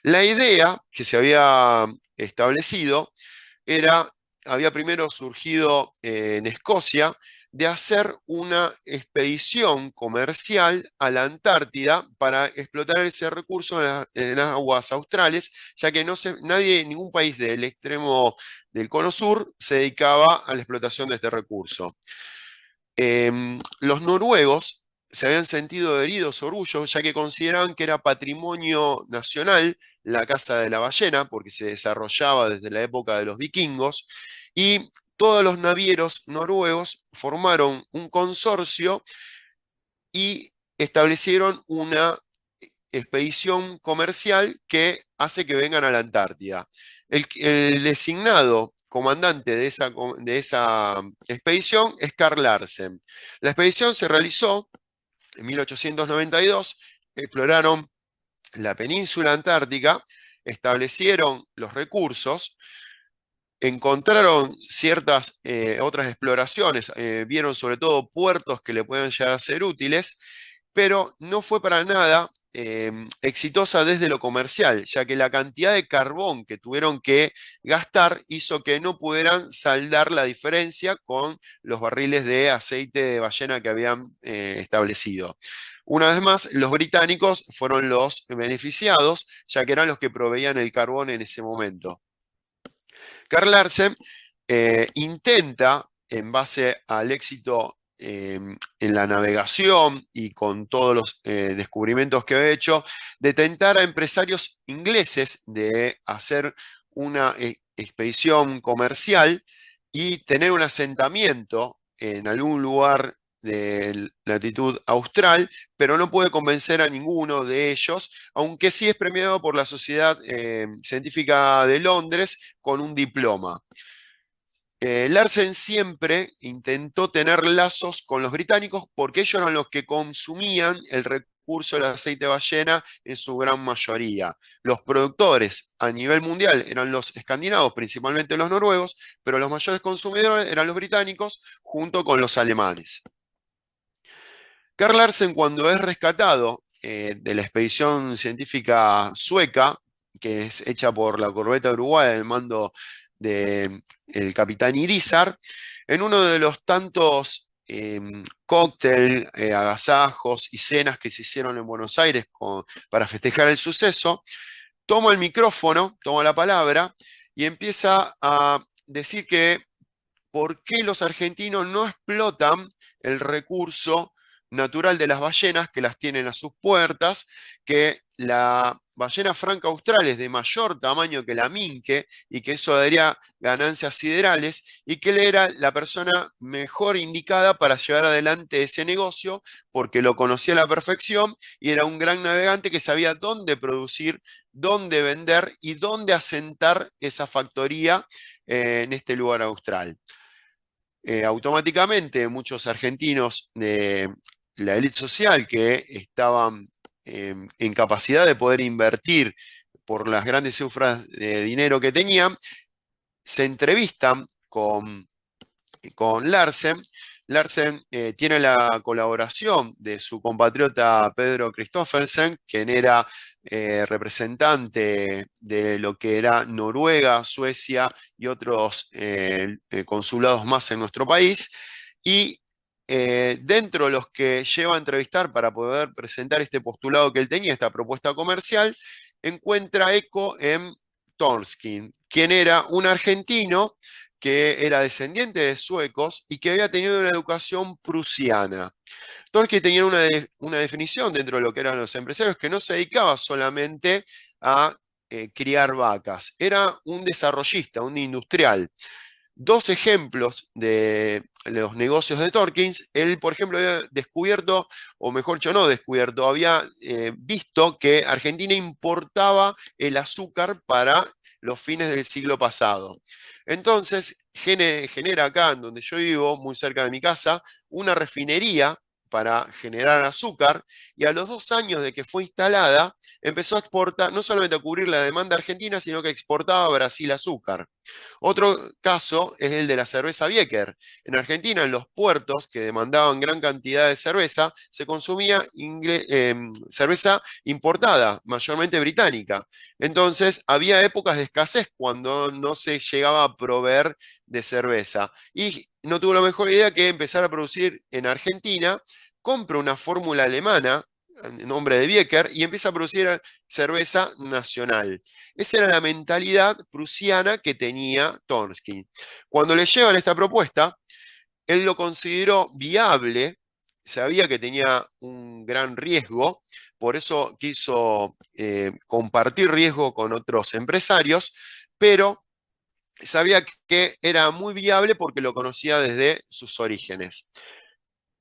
Speaker 2: La idea que se había establecido era, había primero surgido en Escocia, de hacer una expedición comercial a la Antártida para explotar ese recurso en las aguas australes, ya que nadie, ningún país del extremo del cono sur se dedicaba a la explotación de este recurso. Los noruegos se habían sentido heridos orgullo, ya que consideraban que era patrimonio nacional la caza de la ballena, porque se desarrollaba desde la época de los vikingos, y todos los navieros noruegos formaron un consorcio y establecieron una expedición comercial que hace que vengan a la Antártida. El designado comandante de esa expedición es Karl Larsen. La expedición se realizó en 1892, exploraron la península antártica, establecieron los recursos, encontraron ciertas otras exploraciones, vieron sobre todo puertos que le pueden llegar a ser útiles, pero no fue para nada exitosa desde lo comercial, ya que la cantidad de carbón que tuvieron que gastar hizo que no pudieran saldar la diferencia con los barriles de aceite de ballena que habían establecido. Una vez más, los británicos fueron los beneficiados, ya que eran los que proveían el carbón en ese momento. Karl Larsen intenta, en base al éxito en la navegación y con todos los descubrimientos que había hecho, de tentar a empresarios ingleses de hacer una expedición comercial y tener un asentamiento en algún lugar de latitud austral, pero no puede convencer a ninguno de ellos, aunque sí es premiado por la Sociedad Científica de Londres con un diploma. Larsen siempre intentó tener lazos con los británicos porque ellos eran los que consumían el recurso del aceite de ballena en su gran mayoría. Los productores a nivel mundial eran los escandinavos, principalmente los noruegos, pero los mayores consumidores eran los británicos junto con los alemanes. Karl Larsen, cuando es rescatado de la expedición científica sueca, que es hecha por la corbeta uruguaya en el mando del capitán Irizar, en uno de los tantos cócteles, agasajos y cenas que se hicieron en Buenos Aires para festejar el suceso, toma el micrófono, toma la palabra y empieza a decir que por qué los argentinos no explotan el recurso natural de las ballenas que las tienen a sus puertas, que la ballena franca austral es de mayor tamaño que la minke y que eso daría ganancias siderales y que él era la persona mejor indicada para llevar adelante ese negocio porque lo conocía a la perfección y era un gran navegante que sabía dónde producir, dónde vender y dónde asentar esa factoría en este lugar austral. Automáticamente muchos argentinos de la élite social que estaban en capacidad de poder invertir por las grandes cifras de dinero que tenían, se entrevistan con Larsen. Larsen tiene la colaboración de su compatriota Pedro Christoffersen, quien era representante de lo que era Noruega, Suecia y otros consulados más en nuestro país. Y dentro de los que lleva a entrevistar para poder presentar este postulado que él tenía, esta propuesta comercial, encuentra eco en Tornskinn, quien era un argentino que era descendiente de suecos y que había tenido una educación prusiana. Tornskinn tenía una definición dentro de lo que eran los empresarios, que no se dedicaba solamente a criar vacas, era un desarrollista, un industrial. Dos ejemplos de los negocios de Torkins. Él, por ejemplo, había descubierto, o mejor dicho, no descubierto, había visto que Argentina importaba el azúcar para los fines del siglo pasado. Entonces, genera acá, en donde yo vivo, muy cerca de mi casa, una refinería para generar azúcar, y a los 2 años de que fue instalada, empezó a exportar, no solamente a cubrir la demanda argentina, sino que exportaba a Brasil azúcar. Otro caso es el de la cerveza Bieker. En Argentina, en los puertos que demandaban gran cantidad de cerveza, se consumía cerveza importada, mayormente británica. Entonces, había épocas de escasez cuando no se llegaba a proveer de cerveza. Y no tuvo la mejor idea que empezar a producir en Argentina, compra una fórmula alemana en nombre de Bieker y empieza a producir cerveza nacional. Esa era la mentalidad prusiana que tenía Tornskinn. Cuando le llevan esta propuesta, él lo consideró viable, sabía que tenía un gran riesgo, por eso quiso compartir riesgo con otros empresarios, pero sabía que era muy viable porque lo conocía desde sus orígenes.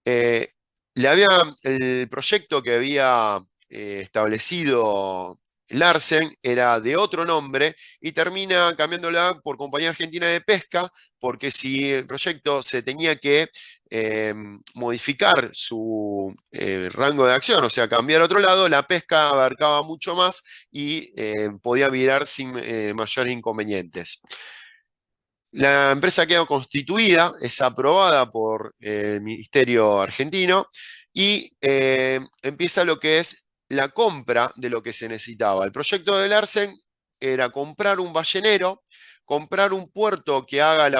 Speaker 2: Eh, el proyecto que había establecido Larsen era de otro nombre y termina cambiándola por Compañía Argentina de Pesca, porque si el proyecto se tenía que modificar su rango de acción, o sea, cambiar a otro lado, la pesca abarcaba mucho más y podía virar sin mayores inconvenientes. La empresa queda constituida, es aprobada por el Ministerio argentino y empieza lo que es la compra de lo que se necesitaba. El proyecto de Larsen era comprar un ballenero, comprar un puerto que haga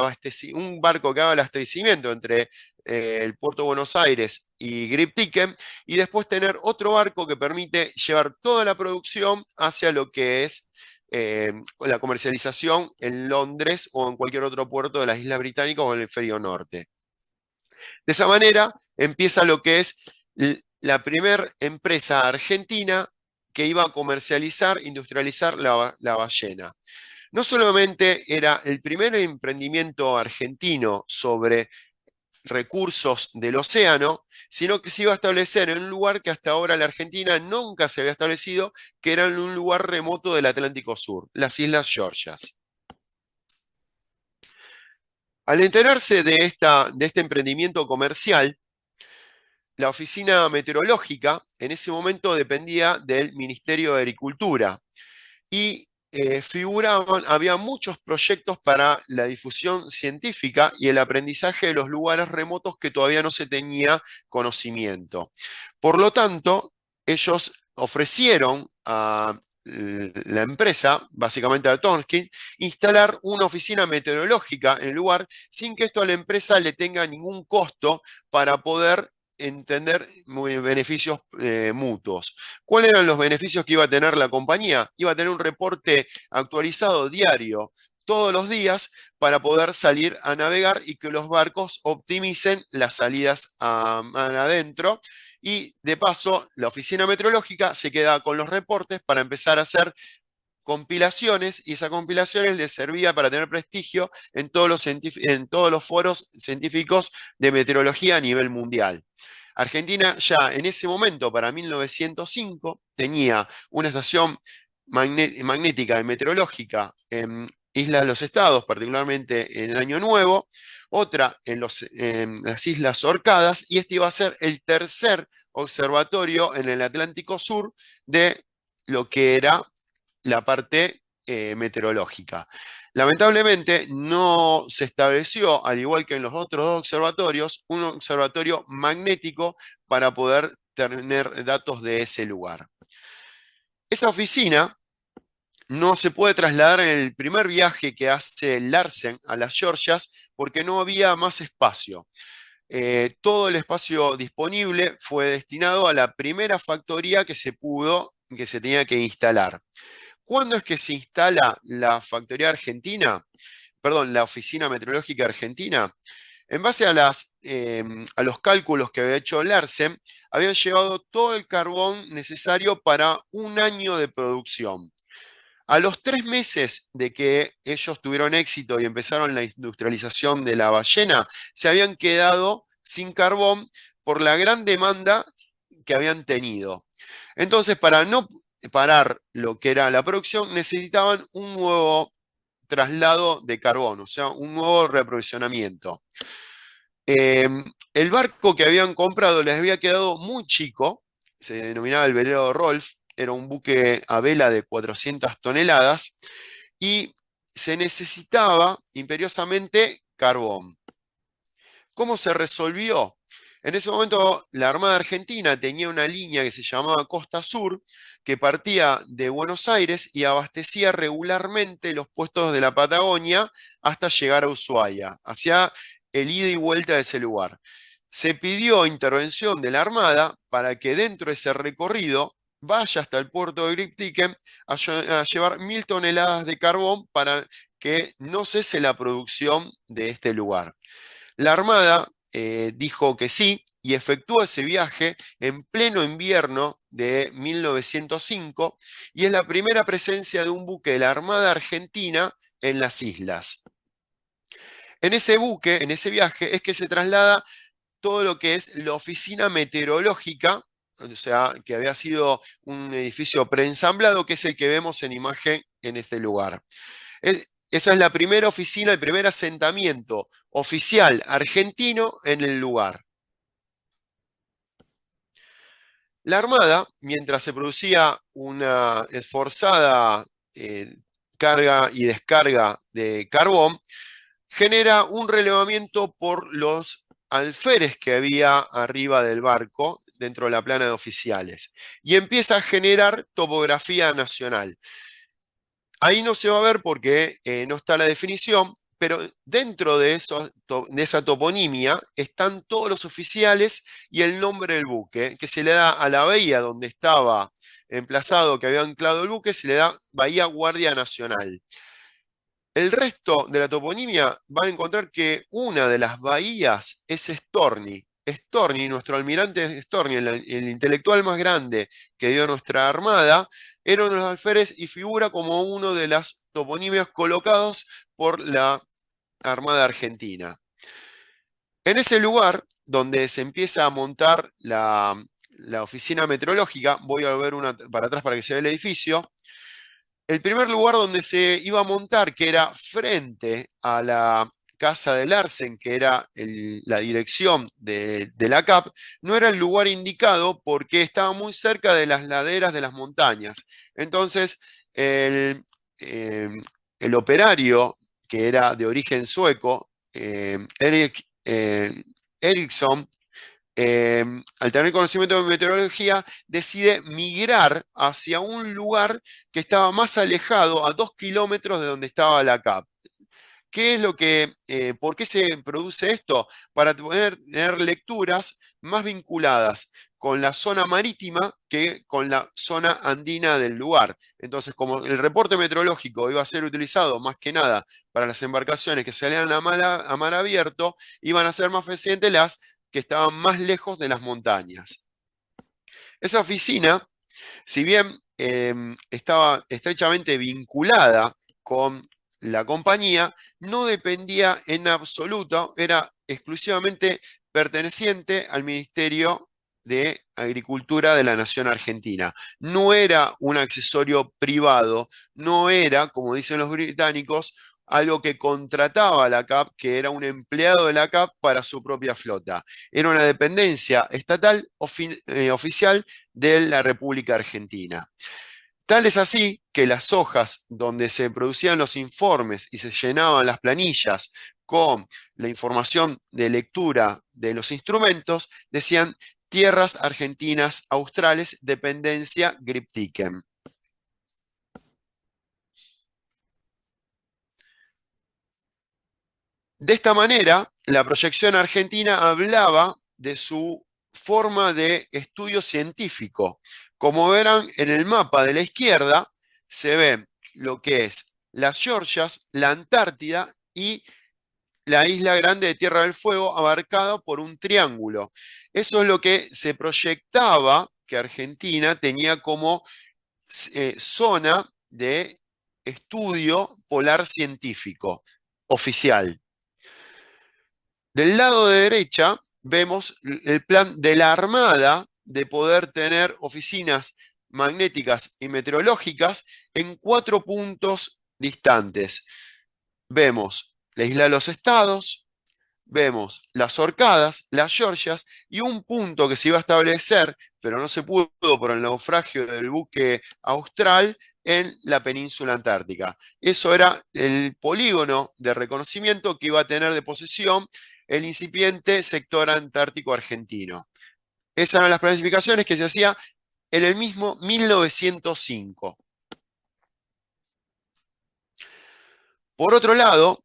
Speaker 2: un barco que haga el abastecimiento entre el puerto de Buenos Aires y Griptiken, y después tener otro barco que permite llevar toda la producción hacia lo que es la comercialización en Londres o en cualquier otro puerto de las Islas Británicas o en el Hemisferio Norte. De esa manera empieza lo que es la primera empresa argentina que iba a comercializar, industrializar la ballena. No solamente era el primer emprendimiento argentino sobre recursos del océano, sino que se iba a establecer en un lugar que hasta ahora la Argentina nunca se había establecido, que era en un lugar remoto del Atlántico Sur, las Islas Georgias. Al enterarse de este emprendimiento comercial, la oficina meteorológica en ese momento dependía del Ministerio de Agricultura y había muchos proyectos para la difusión científica y el aprendizaje de los lugares remotos que todavía no se tenía conocimiento. Por lo tanto, ellos ofrecieron a la empresa, básicamente a Tornskinn, instalar una oficina meteorológica en el lugar sin que esto a la empresa le tenga ningún costo para poder entender beneficios mutuos. ¿Cuáles eran los beneficios que iba a tener la compañía? Iba a tener un reporte actualizado diario todos los días para poder salir a navegar y que los barcos optimicen las salidas a mar adentro. Y de paso, la oficina meteorológica se queda con los reportes para empezar a hacer compilaciones, y esas compilaciones les servía para tener prestigio en en todos los foros científicos de meteorología a nivel mundial. Argentina ya en ese momento, para 1905, tenía una estación magnética y meteorológica en Islas de los Estados, particularmente en el Año Nuevo, otra en las Islas Orcadas, y este iba a ser el tercer observatorio en el Atlántico Sur de lo que era la parte meteorológica. Lamentablemente no se estableció, al igual que en los otros dos observatorios, un observatorio magnético para poder tener datos de ese lugar. Esa oficina no se puede trasladar en el primer viaje que hace Larsen a las Georgias porque no había más espacio. Todo el espacio disponible fue destinado a la primera factoría que se tenía que instalar. ¿Cuándo es que se instala la factoría argentina? Perdón, la oficina meteorológica argentina. En base a los cálculos que había hecho Larsen, habían llevado todo el carbón necesario para un año de producción. A los 3 meses de que ellos tuvieron éxito y empezaron la industrialización de la ballena, se habían quedado sin carbón por la gran demanda que habían tenido. Entonces, para no parar lo que era la producción, necesitaban un nuevo traslado de carbón, o sea, un nuevo reaprovisionamiento. Eh, el barco que habían comprado les había quedado muy chico, se denominaba el velero Rolf, era un buque a vela de 400 toneladas y se necesitaba imperiosamente carbón. ¿Cómo se resolvió? En ese momento la Armada Argentina tenía una línea que se llamaba Costa Sur, que partía de Buenos Aires y abastecía regularmente los puestos de la Patagonia hasta llegar a Ushuaia, hacia el ida y vuelta de ese lugar. Se pidió intervención de la Armada para que dentro de ese recorrido vaya hasta el puerto de Griptiken a llevar 1.000 toneladas de carbón para que no cese la producción de este lugar. La Armada dijo que sí y efectuó ese viaje en pleno invierno de 1905 y es la primera presencia de un buque de la Armada Argentina en las islas. En ese buque, en ese viaje, es que se traslada todo lo que es la oficina meteorológica, o sea, que había sido un edificio preensamblado, que es el que vemos en imagen en este lugar. Esa es la primera oficina, el primer asentamiento oficial argentino en el lugar. La Armada, mientras se producía una esforzada carga y descarga de carbón, genera un relevamiento por los alférez que había arriba del barco, dentro de la plana de oficiales, y empieza a generar topografía nacional. Ahí no se va a ver porque no está la definición, pero dentro de esa toponimia están todos los oficiales y el nombre del buque, que se le da a la bahía donde estaba emplazado, que había anclado el buque, se le da Bahía Guardia Nacional. El resto de la toponimia van a encontrar que una de las bahías es Storni. Storni, nuestro almirante Storni, el intelectual más grande que dio nuestra armada, era uno de los alférez y figura como uno de las toponimias colocados por la Armada Argentina. En ese lugar donde se empieza a montar la oficina meteorológica, voy a volver para atrás para que se vea el edificio. El primer lugar donde se iba a montar, que era frente a la casa de Larsen, que era la dirección de la CAP, no era el lugar indicado porque estaba muy cerca de las laderas de las montañas. Entonces, eh, el operario, que era de origen sueco, Ericsson, al tener conocimiento de meteorología, decide migrar hacia un lugar que estaba más alejado, a 2 kilómetros de donde estaba la CAP. ¿Qué es por qué se produce esto? Para poder tener lecturas más vinculadas con la zona marítima que con la zona andina del lugar. Entonces, como el reporte meteorológico iba a ser utilizado más que nada para las embarcaciones que salían a mar abierto, iban a ser más eficientes las que estaban más lejos de las montañas. Esa oficina, si bien estaba estrechamente vinculada con la compañía, no dependía en absoluto, era exclusivamente perteneciente al Ministerio de Agricultura de la Nación Argentina. No era un accesorio privado, no era, como dicen los británicos, algo que contrataba a la CAP, que era un empleado de la CAP para su propia flota. Era una dependencia estatal oficial de la República Argentina. Tal es así que las hojas donde se producían los informes y se llenaban las planillas con la información de lectura de los instrumentos decían Tierras Argentinas Australes, dependencia Griptiken. De esta manera, la proyección argentina hablaba de su forma de estudio científico. Como verán en el mapa de la izquierda, se ve lo que es las Georgias, la Antártida y la isla grande de Tierra del Fuego, abarcada por un triángulo. Eso es lo que se proyectaba que Argentina tenía como zona de estudio polar científico oficial. Del lado de derecha vemos el plan de la Armada de poder tener oficinas magnéticas y meteorológicas en 4 puntos distantes. Vemos la Isla de los Estados, vemos las Orcadas, las Georgias y un punto que se iba a establecer, pero no se pudo por el naufragio del buque Austral en la península antártica. Eso era el polígono de reconocimiento que iba a tener de posesión el incipiente sector antártico argentino. Esas eran las planificaciones que se hacía en el mismo 1905. Por otro lado,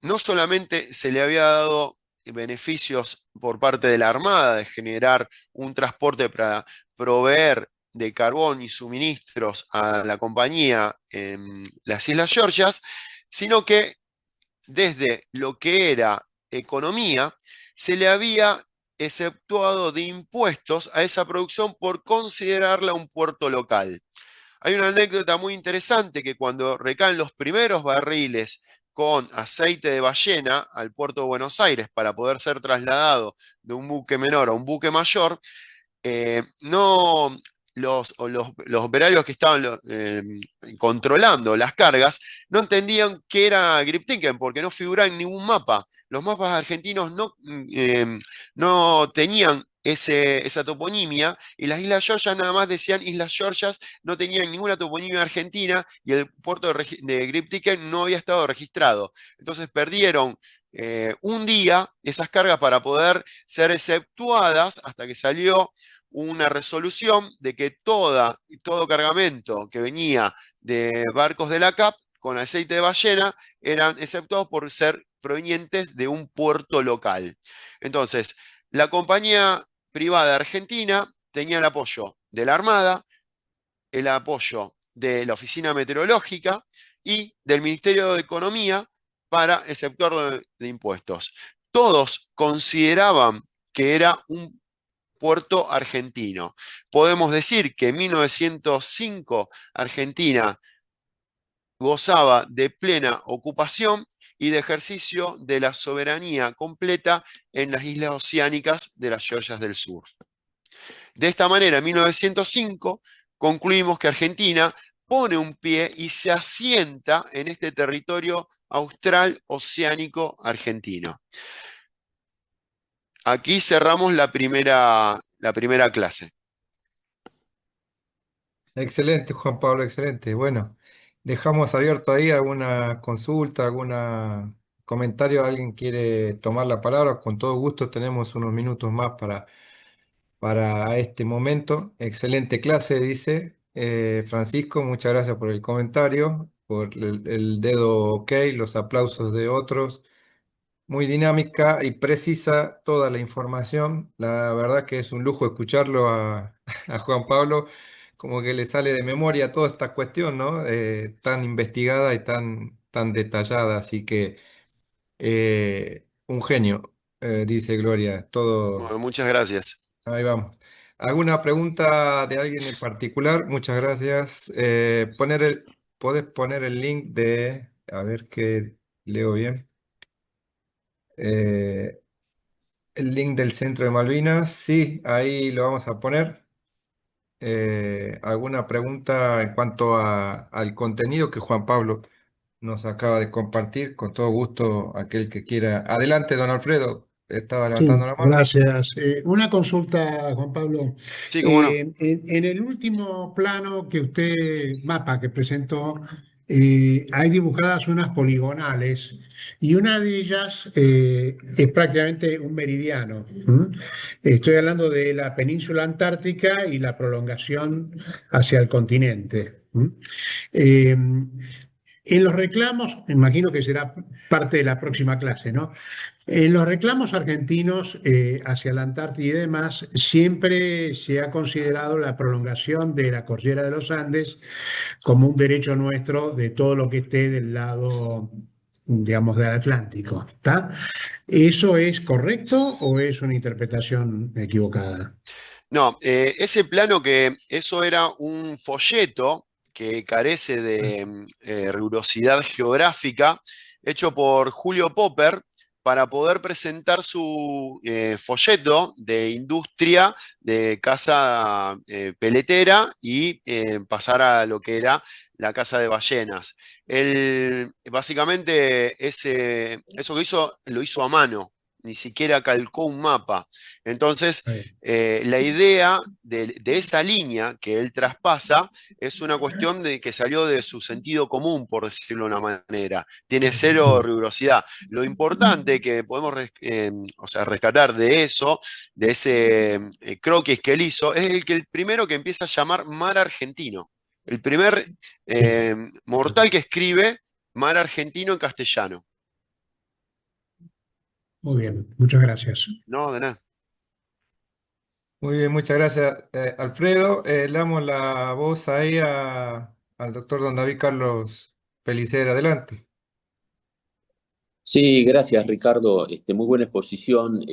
Speaker 2: no solamente se le había dado beneficios por parte de la Armada de generar un transporte para proveer de carbón y suministros a la compañía en las Islas Georgias, sino que desde lo que era economía, se le había exceptuado de impuestos a esa producción por considerarla un puerto local. Hay una anécdota muy interesante que cuando recaen los primeros barriles con aceite de ballena al puerto de Buenos Aires para poder ser trasladado de un buque menor a un buque mayor, no los operarios que estaban controlando las cargas no entendían qué era Griptinken porque no figuraba en ningún mapa. Los mapas argentinos no tenían esa toponimia y las Islas Georgias nada más decían Islas Georgias, no tenían ninguna toponimia argentina y el puerto de Griptinken no había estado registrado. Entonces perdieron un día esas cargas para poder ser exceptuadas hasta que salió una resolución de que todo cargamento que venía de barcos de la CAP con aceite de ballena eran exceptuados por ser provenientes de un puerto local. Entonces, la compañía privada argentina tenía el apoyo de la Armada, el apoyo de la Oficina Meteorológica y del Ministerio de Economía para exceptuar de impuestos. Todos consideraban que era un puerto argentino. Podemos decir que en 1905 Argentina gozaba de plena ocupación y de ejercicio de la soberanía completa en las islas oceánicas de las Georgias del Sur. De esta manera, en 1905 concluimos que Argentina pone un pie y se asienta en este territorio austral oceánico argentino. Aquí cerramos la primera clase.
Speaker 1: Excelente, Juan Pablo, excelente. Bueno, dejamos abierto ahí alguna consulta, algún comentario. ¿Alguien quiere tomar la palabra? Con todo gusto, tenemos unos minutos más para este momento. Excelente clase, dice Francisco. Muchas gracias por el comentario, por el dedo OK, los aplausos de otros. Muy dinámica y precisa toda la información. La verdad que es un lujo escucharlo a Juan Pablo, como que le sale de memoria toda esta cuestión, ¿no? Tan investigada y tan detallada. Así que un genio, dice Gloria.
Speaker 2: Bueno,
Speaker 1: Todo,
Speaker 2: muchas gracias.
Speaker 1: ahí vamos. ¿Alguna pregunta de alguien en particular? Muchas gracias. ¿Podés poner el link de, a ver que leo bien? Eh, El link del Centro de Malvinas, sí, ahí lo vamos a poner. ¿Alguna pregunta en cuanto al contenido que Juan Pablo nos acaba de compartir? Con todo gusto, aquel que quiera. Adelante, don Alfredo, estaba levantando
Speaker 3: Sí,
Speaker 1: la mano.
Speaker 3: gracias. Una consulta, Juan Pablo.
Speaker 2: Sí, cómo no.
Speaker 3: En el último plano mapa que presentó, hay dibujadas unas poligonales y una de ellas es prácticamente un meridiano. ¿M? Estoy hablando de la península antártica y la prolongación hacia el continente. ¿M? Eh, En los reclamos, me imagino que será parte de la próxima clase, ¿no? En los reclamos argentinos hacia la Antártida y demás, siempre se ha considerado la prolongación de la cordillera de los Andes como un derecho nuestro de todo lo que esté del lado, digamos, del Atlántico, ¿está? ¿Eso es correcto o es una interpretación equivocada?
Speaker 2: No, ese plano que eso era un folleto que carece de rigurosidad geográfica, hecho por Julio Popper para poder presentar su folleto de industria de casa peletera y pasar a lo que era la casa de ballenas. Él, básicamente, eso que hizo, lo hizo a mano, ni siquiera calcó un mapa. Entonces, la idea de esa línea que él traspasa es una cuestión de que salió de su sentido común, por decirlo de una manera. Tiene cero rigurosidad. Lo importante que podemos o sea, rescatar de eso, de ese croquis que él hizo, es el primero que empieza a llamar mar argentino. El primer
Speaker 3: Sí,
Speaker 2: mortal que escribe mar argentino en castellano.
Speaker 3: muy bien, muchas gracias.
Speaker 2: No, de nada.
Speaker 1: Muy bien, muchas gracias, Alfredo. Le damos la voz ahí al doctor don David Carlos Pellicer. Adelante.
Speaker 4: Sí, gracias Ricardo. Muy buena exposición,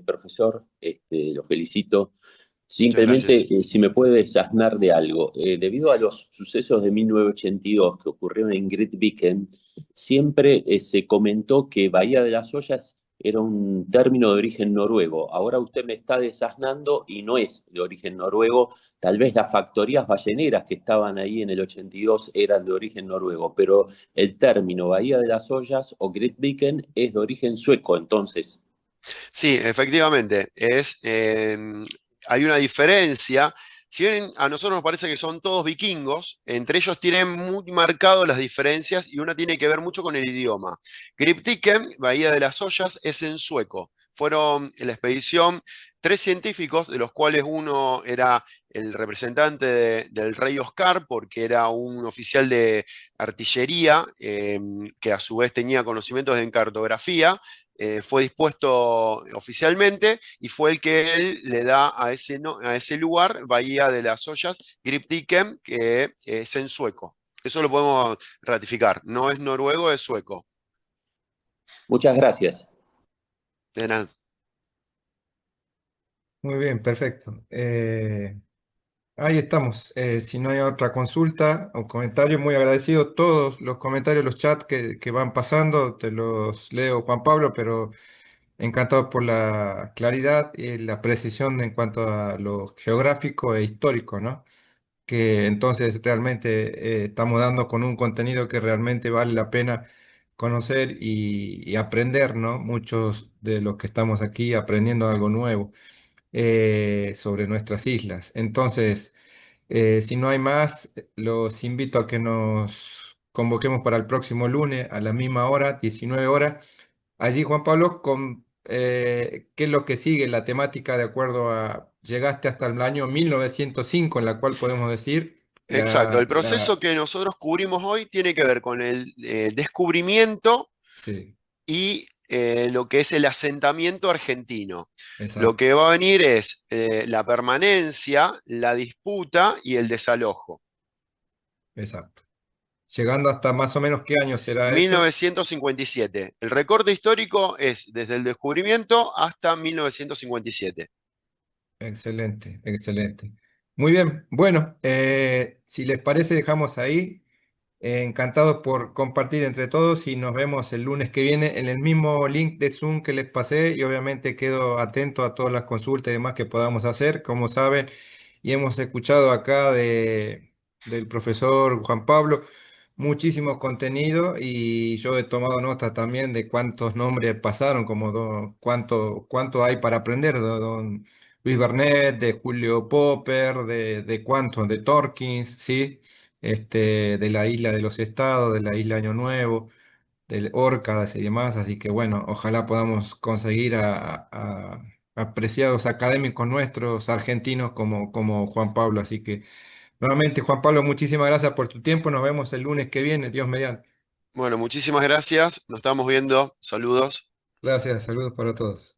Speaker 4: profesor. Lo felicito.
Speaker 2: Muchas gracias.
Speaker 4: Simplemente, si me puede desasnar de algo. Debido a los sucesos de 1982 que ocurrieron en Great Viken, siempre se comentó que Bahía de las Ollas era un término de origen noruego. Ahora usted me está desasnando y no es de origen noruego. Tal vez las factorías balleneras que estaban ahí en el 82 eran de origen noruego, pero el término Bahía de las Ollas o Great Viken es de origen sueco, entonces.
Speaker 2: Sí, efectivamente, hay una diferencia. Si bien a nosotros nos parece que son todos vikingos, entre ellos tienen muy marcadas las diferencias y una tiene que ver mucho con el idioma. Griptiken, Bahía de las Ollas, es en sueco. Fueron en la expedición tres científicos, de los cuales uno era el representante del rey Oscar, porque era un oficial de artillería que a su vez tenía conocimientos en cartografía, fue dispuesto oficialmente y fue el que él le da a ese, a ese lugar, Bahía de las Ollas, Griptiken, que es en sueco. Eso lo podemos ratificar. No es noruego, es sueco.
Speaker 4: Muchas gracias.
Speaker 2: De nada.
Speaker 1: Muy bien, perfecto. Ahí estamos. Si no hay otra consulta o comentario, muy agradecido. Todos los comentarios, los chats que van pasando, te los leo, Juan Pablo, pero encantado por la claridad y la precisión en cuanto a lo geográfico e histórico, ¿no? Que entonces realmente estamos dando con un contenido que realmente vale la pena conocer y aprender, ¿no? Muchos de los que estamos aquí aprendiendo algo nuevo sobre nuestras islas. Entonces, si no hay más, los invito a que nos convoquemos para el próximo lunes a la misma hora, 19 horas. Allí, Juan Pablo, ¿qué es lo que sigue la temática de acuerdo a, llegaste hasta el año 1905, en la cual podemos decir,
Speaker 2: Exacto. El proceso que nosotros cubrimos hoy tiene que ver con el descubrimiento
Speaker 1: sí,
Speaker 2: y lo que es el asentamiento argentino. Lo
Speaker 1: exacto,
Speaker 2: que va a venir es la permanencia, la disputa y el desalojo.
Speaker 1: exacto. Llegando hasta más o menos qué año será eso.
Speaker 2: 1957. El recorte histórico es desde el descubrimiento hasta 1957.
Speaker 1: Excelente, excelente. Muy bien, bueno, si les parece, dejamos ahí. Encantado por compartir entre todos y nos vemos el lunes que viene en el mismo link de Zoom que les pasé y obviamente quedo atento a todas las consultas y demás que podamos hacer. Como saben, y hemos escuchado acá del profesor Juan Pablo muchísimo contenido y yo he tomado nota también de cuántos nombres pasaron, como cuánto hay para aprender de don Luis Bernet, de Julio Popper, de cuántos, de Torkins, ¿sí? De la isla de los Estados, de la isla Año Nuevo, del Orcadas y demás. Así que bueno, ojalá podamos conseguir a apreciados académicos nuestros argentinos como Juan Pablo. Así que nuevamente, Juan Pablo, muchísimas gracias por tu tiempo. Nos vemos el lunes que viene, Dios mediante.
Speaker 2: Bueno, muchísimas gracias. Nos estamos viendo. Saludos.
Speaker 1: Gracias, saludos para todos.